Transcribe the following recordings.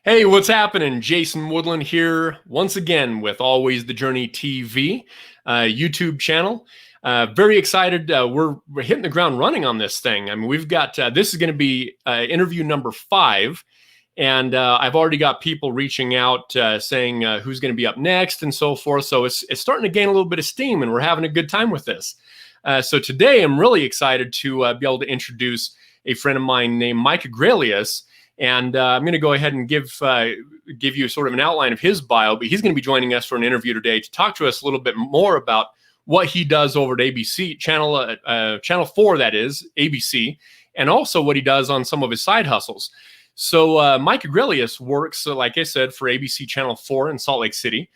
Hey, what's happening? Jason Woodland here once again with Always the Journey TV YouTube channel. Very excited. We're hitting the ground running on this thing. I mean, we've got this is going to be interview number 5, and I've already got people reaching out saying who's going to be up next and so forth. So it's starting to gain a little bit of steam, and we're having a good time with this. So today, I'm really excited to be able to introduce a friend of mine named Mike Agrelius. And I'm going to go ahead and give you sort of an outline of his bio, but he's going to be joining us for an interview today to talk to us a little bit more about what he does over at ABC, channel 4, that is, ABC, and also what he does on some of his side hustles. So Mike Agrelius works, like I said, for ABC Channel 4 in Salt Lake City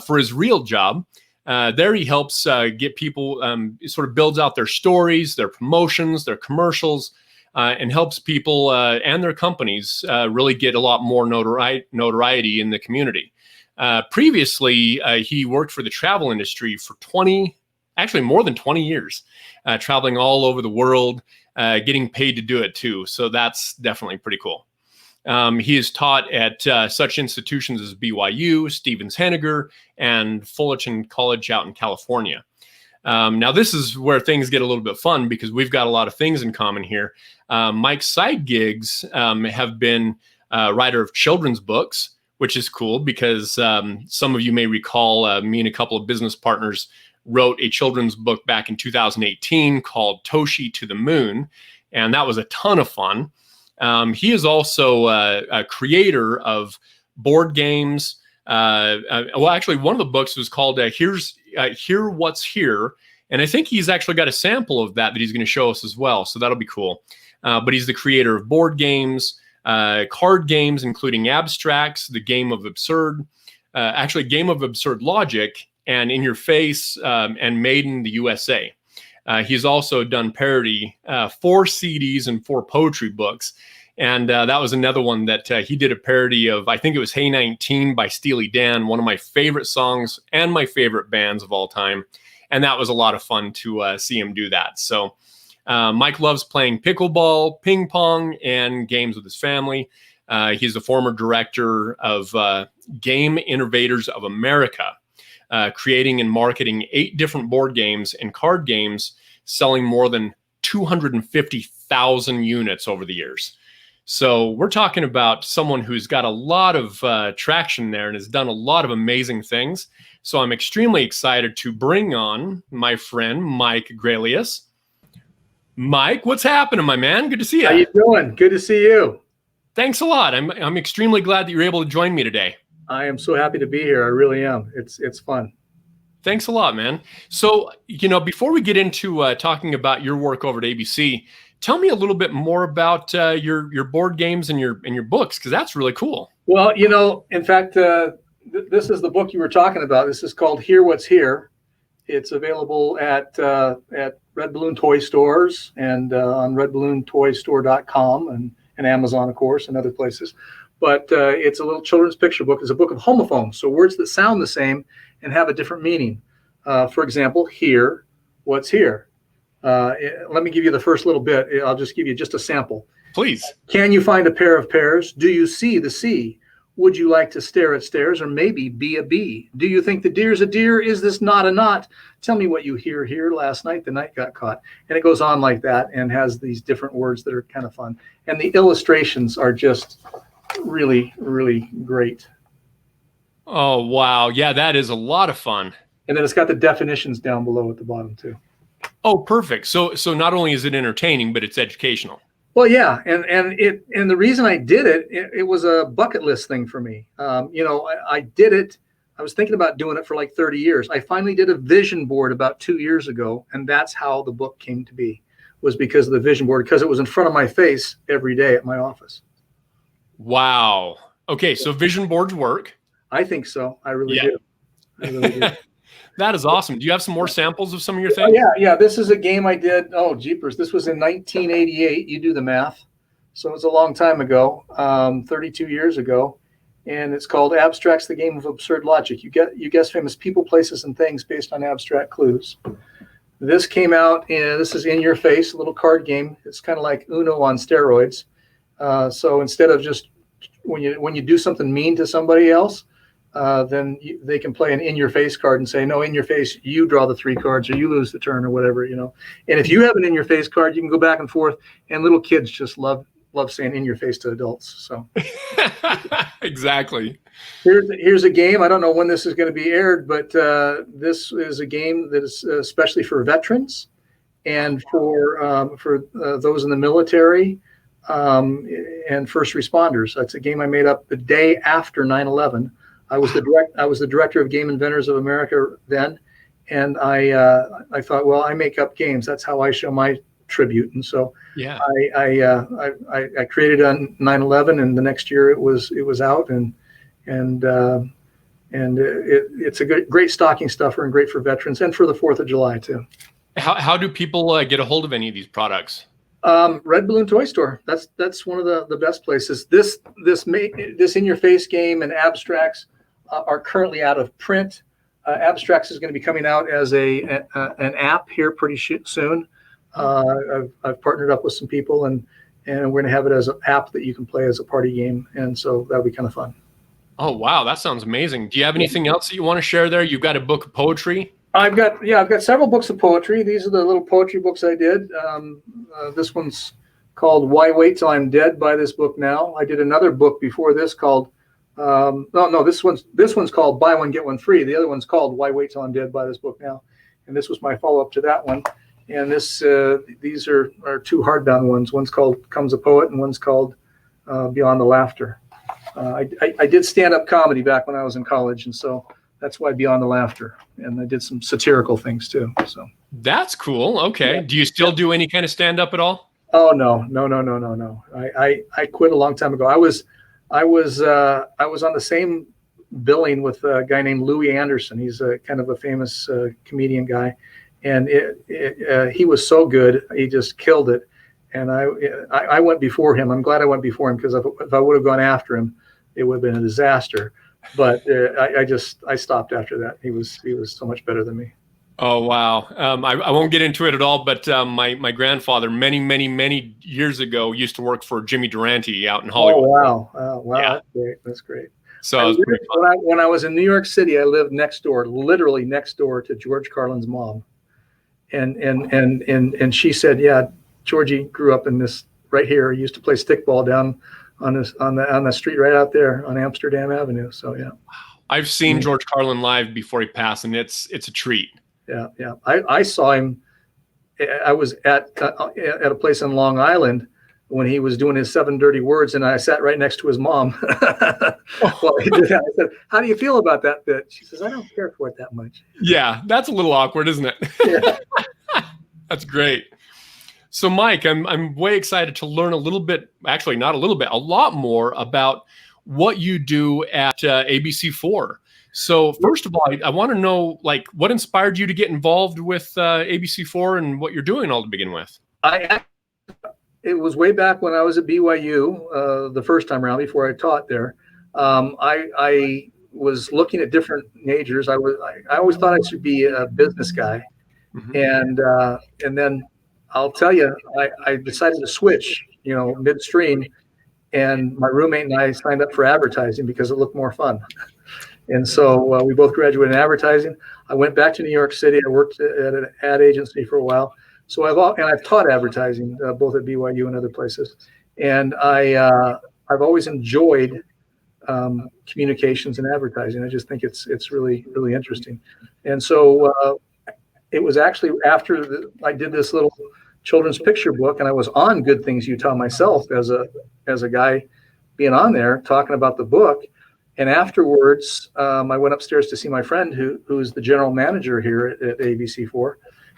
for his real job. There he helps get people, sort of builds out their stories, their promotions, their commercials, and helps people and their companies really get a lot more notoriety in the community. Previously, he worked for the travel industry for more than 20 years, traveling all over the world, getting paid to do it too. So that's definitely pretty cool. He is taught at such institutions as BYU, Stevens-Henager, and Fullerton College out in California. Now, this is where things get a little bit fun because we've got a lot of things in common here. Mike's side gigs have been writer of children's books, which is cool because some of you may recall me and a couple of business partners wrote a children's book back in 2018 called Toshi to the Moon, and that was a ton of fun. He is also a creator of board games. Well, actually, one of the books was called Hear What's Here, and I think he's actually got a sample of that he's going to show us as well, so that'll be cool. But he's the creator of board games, card games, including Abstracts, the Game of Absurd, Game of Absurd Logic, and In Your Face, and Made in the USA. He's also done parody, 4 CDs and 4 poetry books. And that was another one that he did a parody of. I think it was Hey 19 by Steely Dan, one of my favorite songs and my favorite bands of all time. And that was a lot of fun to see him do that. So Mike loves playing pickleball, ping pong, and games with his family. He's the former director of Game Innovators of America, creating and marketing 8 different board games and card games, selling more than 250,000 units over the years. So we're talking about someone who's got a lot of traction there and has done a lot of amazing things. So I'm extremely excited to bring on my friend, Mike Agrelius. Mike, what's happening, my man? Good to see you. How you doing? Good to see you. Thanks a lot. I'm extremely glad that you're able to join me today. I am so happy to be here. I really am. It's fun. Thanks a lot, man. So, before we get into talking about your work over at ABC, tell me a little bit more about your board games and your books, because that's really cool. Well, in fact, this is the book you were talking about. This is called Hear What's Here. It's available at Red Balloon Toy Stores and on redballoontoystore.com and Amazon, of course, and other places. But it's a little children's picture book. It's a book of homophones, so words that sound the same and have a different meaning. For example, hear what's here. Let me give you the first little bit. I'll just give you just a sample. Please. Can you find a pair of pears? Do you see the sea? Would you like to stare at stairs or maybe be a bee? Do you think the deer's a deer? Is this not a knot? Tell me what you hear here. Last night the night got caught. And it goes on like that and has these different words that are kind of fun. And the illustrations are just really, really great. Oh, wow. Yeah, that is a lot of fun. And then it's got the definitions down below at the bottom too. Oh, perfect. So not only is it entertaining, but it's educational. Well, yeah, and the reason I did it was a bucket list thing for me. I did it. I was thinking about doing it for like 30 years. I finally did a vision board about 2 years ago, and that's how the book came to be. Was because of the vision board, because it was in front of my face every day at my office. Wow. Okay, so vision boards work. I think so. I really do. I really do. That is awesome. Do you have some more samples of some of your things? Yeah. This is a game I did. Oh, jeepers. This was in 1988. You do the math. So it's a long time ago, 32 years ago. And it's called Abstracts, the Game of Absurd Logic. You guess famous people, places, and things based on abstract clues. This came out, this is In Your Face, a little card game. It's kind of like Uno on steroids. So instead of just when you do something mean to somebody else, then they can play an in your face card and say, no, in your face, you draw the 3 cards or you lose the turn or whatever, you know. And if you have an in your face card, you can go back and forth, and little kids just love saying in your face to adults. So exactly. Here's a game. I don't know when this is going to be aired, but this is a game that is especially for veterans and for those in the military and first responders. That's a game I made up the day after 9/11. I was the director of Game Inventors of America then, and I thought, well, I make up games. That's how I show my tribute. And so yeah, I created on 9/11, and the next year it was out, and it's a great stocking stuffer and great for veterans and for the 4th of July too. How do people get a hold of any of these products? Red Balloon Toy Store. That's one of the best places. This in your face game and abstracts are currently out of print. Abstracts is going to be coming out as an app here pretty soon. I've partnered up with some people, and we're going to have it as an app that you can play as a party game, and so that'll be kind of fun. Oh wow, that sounds amazing. Do you have anything else that you want to share there? You've got a book of poetry. I've got several books of poetry. These are the little poetry books I did. This one's called Why Wait Till I'm Dead? Buy this book now. I did another book before this called this one's called Buy One Get One Free. The other one's called Why Wait Till I'm Dead? Buy this book now. And this was my follow-up to that one. And these are 2 hardbound ones. One's called Comes a Poet, and one's called Beyond the Laughter. I did stand-up comedy back when I was in college, and so that's why Beyond the Laughter. And I did some satirical things too. So that's cool. Okay. Yeah. Do you still do any kind of stand-up at all? Oh no. I quit a long time ago. I was on the same billing with a guy named Louis Anderson. He's a kind of a famous comedian guy, and he was so good. He just killed it. And I went before him. I'm glad I went before him, because if I would have gone after him, it would have been a disaster. But I stopped after that. He was so much better than me. Oh wow! I won't get into it at all. But my grandfather many years ago used to work for Jimmy Durante out in Hollywood. Oh wow! Yeah. That's great. So when I was in New York City, I lived literally next door to George Carlin's mom, and she said, yeah, Georgie grew up in this right here. He used to play stickball down on the street right out there on Amsterdam Avenue. So yeah. I've seen George Carlin live before he passed, and it's a treat. Yeah. I saw him. I was at a place in Long Island when he was doing his 7 Dirty Words, and I sat right next to his mom. Well, he did that. I said, "How do you feel about that bit?" She says, "I don't care for it that much." Yeah, that's a little awkward, isn't it? Yeah. That's great. So, Mike, I'm way excited to learn a little bit. Actually, not a little bit, a lot more about what you do at ABC4. So first of all, I want to know, like, what inspired you to get involved with ABC4 and what you're doing all to begin with? It was way back when I was at BYU the first time around, before I taught there. I was looking at different majors. I always thought I should be a business guy, and then I'll tell you, I decided to switch, midstream, and my roommate and I signed up for advertising because it looked more fun. And so we both graduated in advertising. I went back to New York City. I worked at an ad agency for a while. So I've taught advertising both at BYU and other places. And I've always enjoyed communications and advertising. I just think it's really, really interesting. And so it was actually after I did this little children's picture book, and I was on Good Things Utah myself as a guy being on there talking about the book. And afterwards, I went upstairs to see my friend who's the general manager here at ABC4.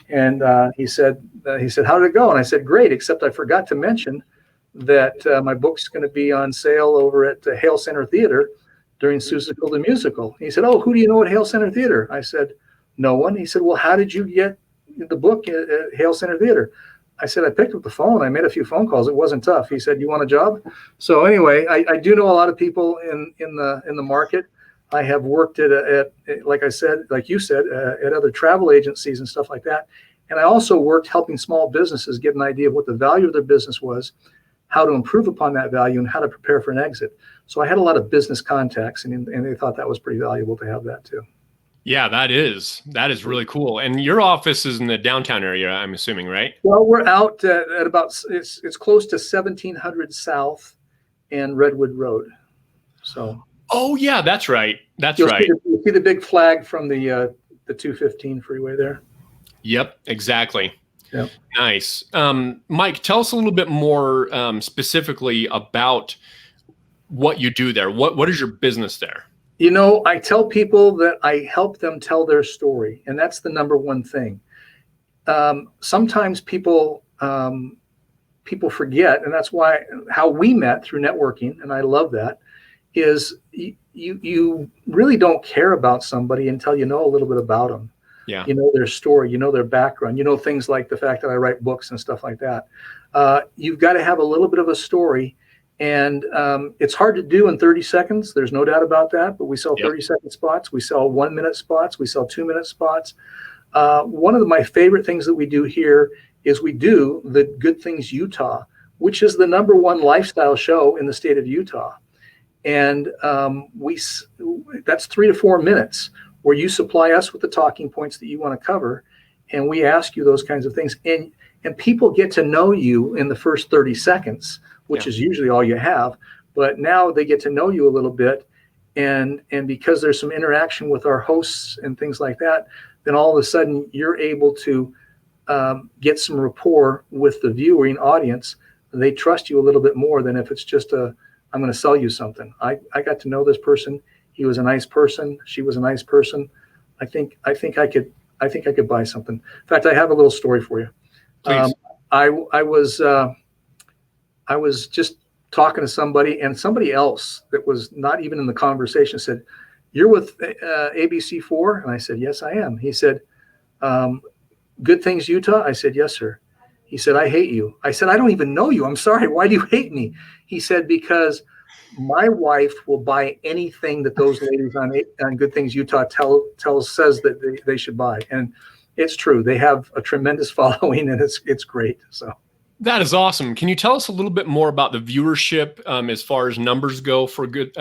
And he said, "How did it go?" And I said, "Great, except I forgot to mention that my book's going to be on sale over at Hale Center Theater during Seussical the Musical." He said, "Oh, who do you know at Hale Center Theater?" I said, "No one." He said, "Well, how did you get the book at Hale Center Theater?" I said, "I picked up the phone. I made a few phone calls. It wasn't tough." He said, "You want a job?" So anyway, I do know a lot of people in the market. I have worked at like I said, like you said, at other travel agencies and stuff like that. And I also worked helping small businesses get an idea of what the value of their business was, how to improve upon that value and how to prepare for an exit. So I had a lot of business contacts, and they thought that was pretty valuable to have that too. Yeah, that is really cool. And your office is in the downtown area, I'm assuming, right? Well, we're out at about, it's close to 1700 South and Redwood Road. So. Oh yeah, that's right. That's right. You'll see the big flag from the 215 freeway there. Yep, exactly. Yep. Nice. Mike, tell us a little bit more specifically about what you do there. What is your business there? You know, I tell people that I help them tell their story, and that's the number one thing. Sometimes people forget, and that's why how we met through networking, and I love that, is you really don't care about somebody until you know a little bit about them. Yeah. You know their story, you know their background, you know things like the fact that I write books and stuff like that. You've got to have a little bit of a story, and it's hard to do in 30 seconds. There's no doubt about that, but we sell 30-second spots. We sell 1-minute spots. We sell 2-minute spots. One of my favorite things that we do here is we do the Good Things Utah, which is the #1 lifestyle show in the state of Utah. And that's 3 to 4 minutes where you supply us with the talking points that you want to cover, and we ask you those kinds of things. And people get to know you in the first 30 seconds, which is usually all you have. But now they get to know you a little bit, and because there's some interaction with our hosts and things like that, then all of a sudden you're able to get some rapport with the viewing audience. They trust you a little bit more than if it's just I'm going to sell you something. I got to know this person. He was a nice person. She was a nice person. I think I could buy something. In fact, I have a little story for you. Please. I was just talking to somebody, and somebody else that was not even in the conversation said, "You're with ABC4?" And I said, "Yes, I am." He said, "Good Things Utah?" I said, "Yes, sir." He said, "I hate you." I said, "I don't even know you. I'm sorry. Why do you hate me?" He said, "Because my wife will buy anything that those ladies on Good Things Utah says that they should buy." And it's true. They have a tremendous following, and it's great. So that is awesome. Can you tell us a little bit more about the viewership as far as numbers go for Good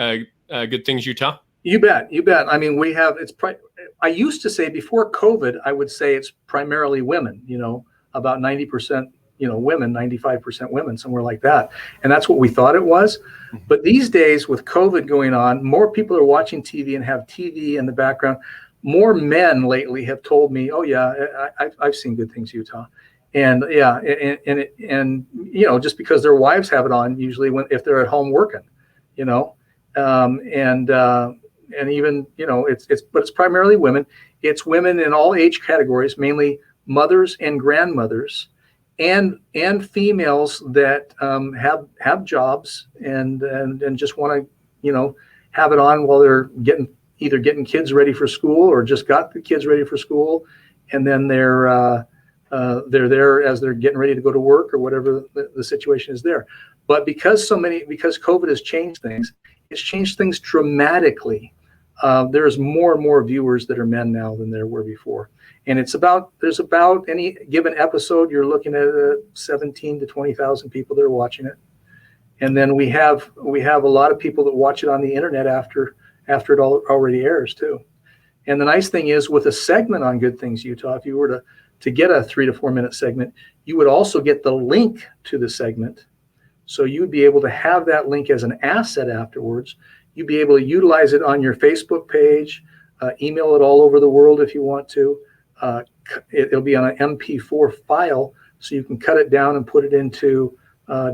Things Utah? You bet. I mean, I used to say before COVID, I would say it's primarily women, about 90%, women, 95% women, somewhere like that. And that's what we thought it was. But these days with COVID going on, more people are watching TV and have TV in the background. More men lately have told me, "Oh yeah, I've seen Good Things Utah." And yeah, and just because their wives have it on usually if they're at home working, and even, but it's primarily women. It's women in all age categories, mainly mothers and grandmothers, and females that have jobs and just want to, have it on while they're either getting kids ready for school or just got the kids ready for school, and then they're there as they're getting ready to go to work or whatever the situation is there. But because COVID has changed things, it's changed things dramatically. There's more and more viewers that are men now than there were before. And there's about any given episode, you're looking at 17 to 20,000 people that are watching it. And then we have a lot of people that watch it on the internet after it already airs too. And the nice thing is, with a segment on Good Things Utah, if you were to get a 3 to 4 minute segment, you would also get the link to the segment. So you would be able to have that link as an asset afterwards. You'd be able to utilize it on your Facebook page, email it all over the world if you want to. It'll be on an MP4 file, so you can cut it down and put it into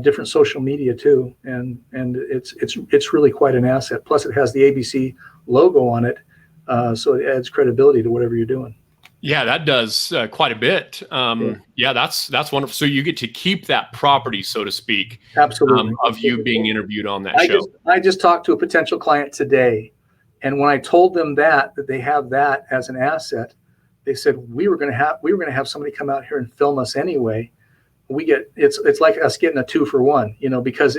different social media too. And it's really quite an asset. Plus, it has the ABC logo on it, so it adds credibility to whatever you're doing. Yeah, that does quite a bit. Yeah, that's wonderful. So you get to keep that property, so to speak, absolutely, of you being interviewed on that show. I just talked to a potential client today, and when I told them that they have that as an asset, they said we were going to have somebody come out here and film us anyway. It's like us getting a 2-for-1, because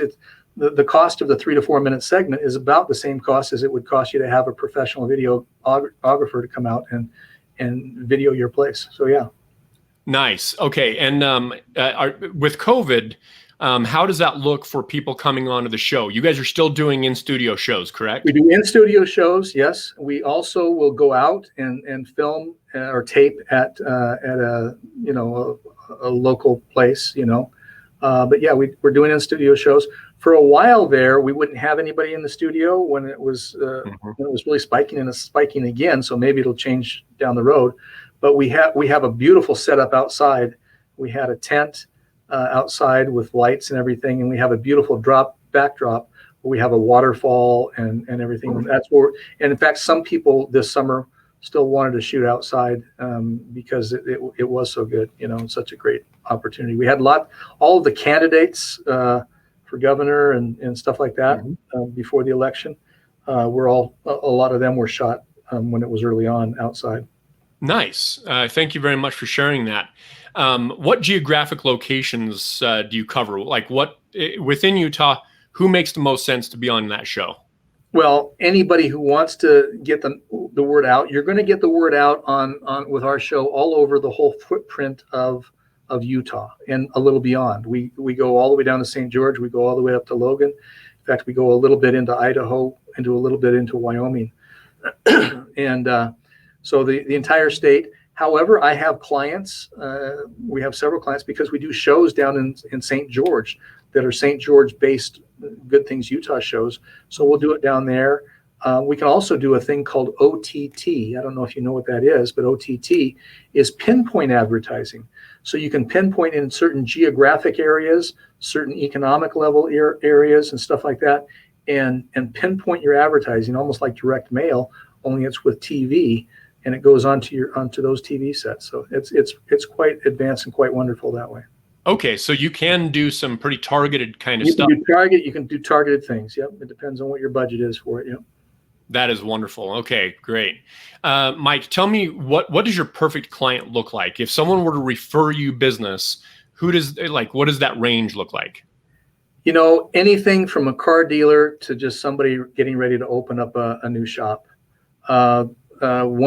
the cost of the 3 to 4 minute segment is about the same cost as it would cost you to have a professional videographer to come out and video your place. So yeah. Nice. Okay. And with COVID, How does that look for people coming onto the show? You guys are still doing in-studio shows, correct? We do in-studio shows, yes. We also will go out and film or tape at a a local place, But yeah, we're doing in-studio shows. For a while there, we wouldn't have anybody in the studio when it was really spiking, and it's spiking again. So maybe it'll change down the road. But we have a beautiful setup outside. We had a tent outside with lights and everything, and we have a beautiful backdrop. We have a waterfall and everything. That's where, and in fact, some people this summer still wanted to shoot outside because it was so good, such a great opportunity. We had all of the candidates for governor and stuff like that before the election. A lot of them were shot when it was early on outside. Nice. Thank you very much for sharing that. What geographic locations do you cover? Like within Utah, who makes the most sense to be on that show? Well, anybody who wants to get the word out, you're going to get the word out on with our show all over the whole footprint of Utah and a little beyond. We go all the way down to St. George. We go all the way up to Logan. In fact, we go a little bit into Idaho, a little bit into Wyoming, and so the entire state. However, I have clients. We have several clients because we do shows down in St. George that are St. George-based Good Things Utah shows. So we'll do it down there. We can also do a thing called OTT. I don't know if you know what that is, but OTT is pinpoint advertising. So you can pinpoint in certain geographic areas, certain economic level areas and stuff like that, and pinpoint your advertising almost like direct mail, only it's with TV, and it goes onto those TV sets. So it's quite advanced and quite wonderful that way. Okay, so you can do some pretty targeted kind of stuff. You can do targeted things. Yep, it depends on what your budget is for it. Yep. That is wonderful. Okay, great. Mike, tell me what does your perfect client look like? If someone were to refer you business, what does that range look like? Anything from a car dealer to just somebody getting ready to open up a new shop. One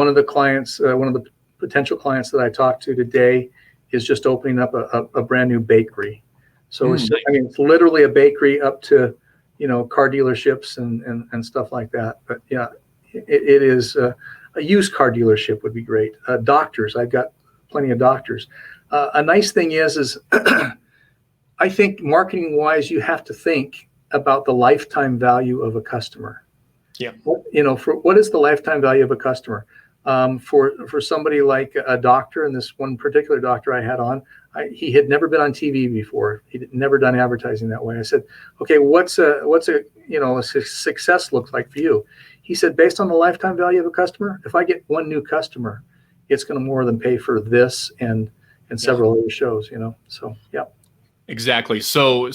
of the potential clients that I talked to today is just opening up a brand new bakery. So it's literally a bakery up to, car dealerships and stuff like that. But yeah, it is a used car dealership would be great. Doctors, I've got plenty of doctors. A nice thing is I think marketing wise, you have to think about the lifetime value of a customer. Yeah. For what is the lifetime value of a customer? For somebody like a doctor, and this one particular doctor I had on, he had never been on TV before. He'd never done advertising that way. I said, okay, what's a success look like for you? He said, based on the lifetime value of a customer, if I get one new customer, it's going to more than pay for this and several other shows, So, yeah. Exactly. So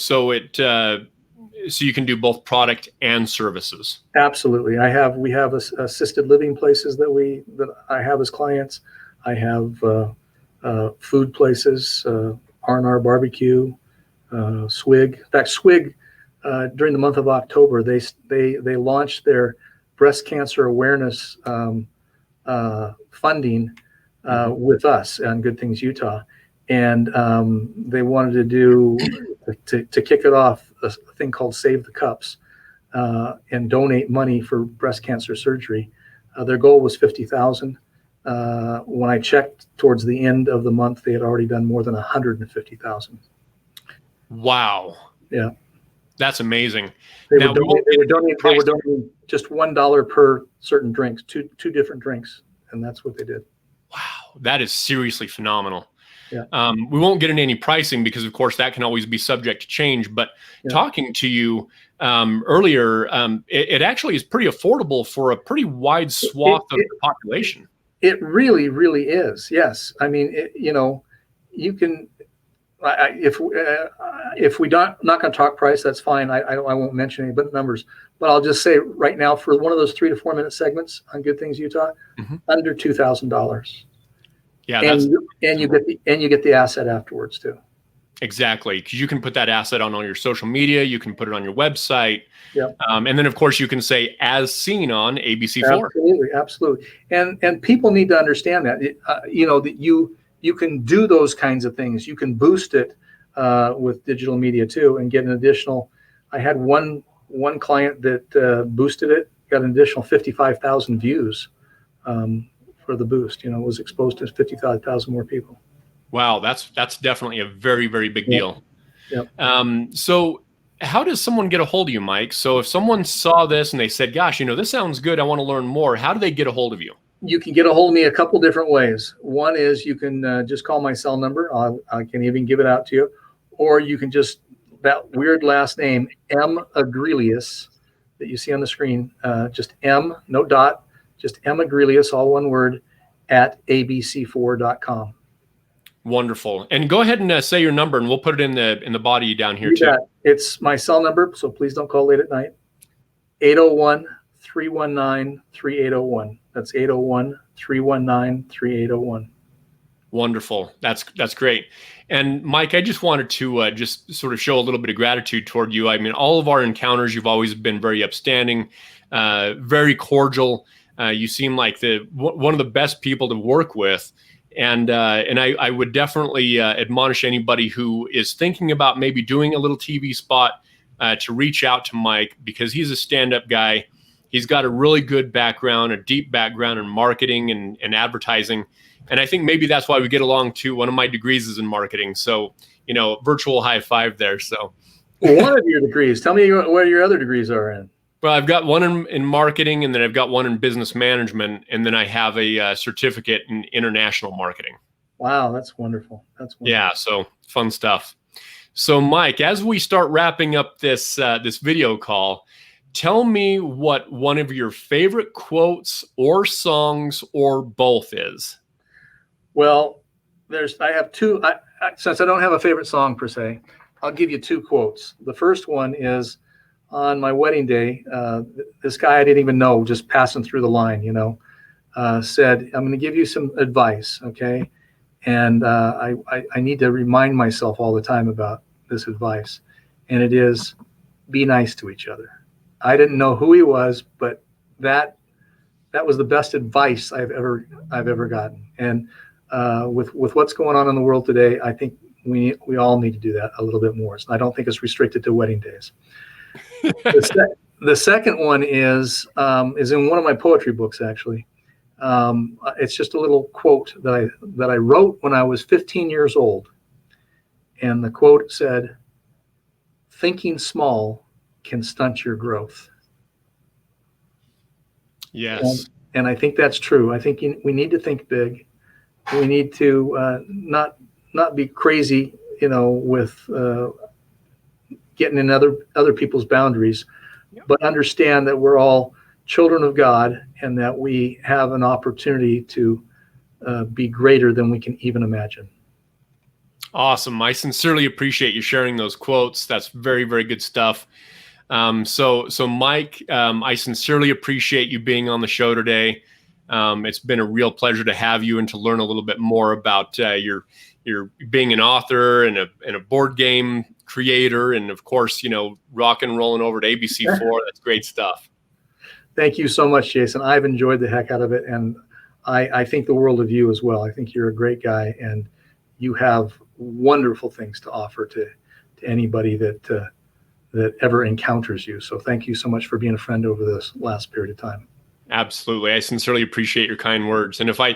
you can do both product and services. Absolutely. We have assisted living places that I have as clients. I have food places, R&R Barbecue, Swig. In fact, Swig during the month of October they launched their breast cancer awareness funding with us on Good Things Utah, and they wanted to do to kick it off a thing called Save the Cups and donate money for breast cancer surgery. Their goal was $50,000. When I checked towards the end of the month, they had already done more than $150,000. Wow. Yeah. That's amazing. They were donating just $1 per certain drinks, two different drinks, and that's what they did. Wow, that is seriously phenomenal. Yeah. We won't get into any pricing because, of course, that can always be subject to change. But talking to you earlier, it actually is pretty affordable for a pretty wide swath of the population. It really, really is. Yes, I mean, you can. If we not going to talk price, that's fine. I won't mention any numbers, but I'll just say right now for one of those 3 to 4 minute segments on Good Things Utah, under $2,000. Yeah, and you get the asset afterwards too. Exactly, because you can put that asset on all your social media. You can put it on your website. Yeah. And then of course you can say as seen on ABC4. Absolutely. And people need to understand that that you can do those kinds of things. You can boost it with digital media too, and get an additional. I had one client that boosted it, got an additional 55,000 views for the boost. You know, it was exposed to 55,000 more people. Wow, that's definitely a very, very big deal. Yep. So how does someone get a hold of you, Mike? So if someone saw this and they said, gosh, you know, this sounds good, I want to learn more, how do they get a hold of you? You can get a hold of me a couple different ways. One is you can just call my cell number. I can even give it out to you. Or you can just, that weird last name, Agrelius, that you see on the screen, just M, no dot, just Agrelius, all one word, at abc4.com. Wonderful. And go ahead and say your number, and we'll put it in the body down here too. It's my cell number, so please don't call late at night. 801-319-3801. That's 801-319-3801. Wonderful. That's great. And Mike, I just wanted to just sort of show a little bit of gratitude toward you. I mean, all of our encounters, you've always been very upstanding, very cordial. You seem like one of the best people to work with. And I would definitely admonish anybody who is thinking about maybe doing a little TV spot to reach out to Mike, because he's a stand-up guy. He's got a really good background, a deep background in marketing and advertising. And I think maybe that's why we get along too. One of my degrees is in marketing. So, you know, virtual high five there. So one of your degrees, tell me what your other degrees are in. Well, I've got one in marketing, and then I've got one in business management, and then I have a certificate in international marketing. Wow, that's wonderful. That's wonderful. Yeah, so fun stuff. So, Mike, as we start wrapping up this video call, tell me what one of your favorite quotes or songs or both is. Well, I have two. Since I don't have a favorite song per se, I'll give you two quotes. The first one is, on my wedding day, this guy I didn't even know, just passing through the line, you know, said, I'm going to give you some advice, okay? And I need to remind myself all the time about this advice. And it is, be nice to each other. I didn't know who he was, but that was the best advice I've ever gotten. And with what's going on in the world today, I think we all need to do that a little bit more. So I don't think it's restricted to wedding days. The second one is in one of my poetry books, actually. It's just a little quote that I wrote when I was 15 years old. And the quote said, "Thinking small can stunt your growth." Yes. And I think that's true. I think we need to think big. We need to not be crazy, you know, with getting in other people's boundaries, but understand that we're all children of God and that we have an opportunity to be greater than we can even imagine. Awesome. I sincerely appreciate you sharing those quotes. That's very, very good stuff. So Mike, I sincerely appreciate you being on the show today. It's been a real pleasure to have you and to learn a little bit more about your being an author and a board game creator, and of course, you know, rock and rolling over to ABC4. That's great stuff. Thank you so much, Jason. I've enjoyed the heck out of it, and I think the world of you as well. I think you're a great guy, and you have wonderful things to offer to anybody that ever encounters you. So thank you so much for being a friend over this last period of time. Absolutely. I sincerely appreciate your kind words. And if I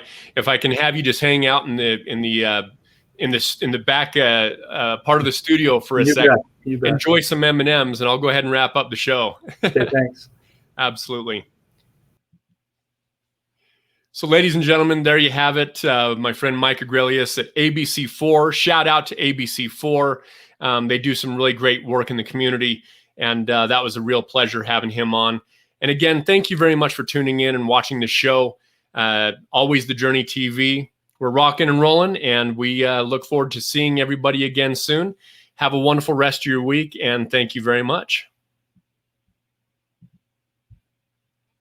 can have you just hang out in the back part of the studio for a second, enjoy some M&Ms, and I'll go ahead and wrap up the show. Okay, thanks. Absolutely. So, ladies and gentlemen, there you have it. My friend Mike Agrelius at ABC4. Shout out to ABC4. They do some really great work in the community, and that was a real pleasure having him on. And again, thank you very much for tuning in and watching the show. Always the Journey TV. We're rocking and rolling, and we look forward to seeing everybody again soon. Have a wonderful rest of your week, and thank you very much.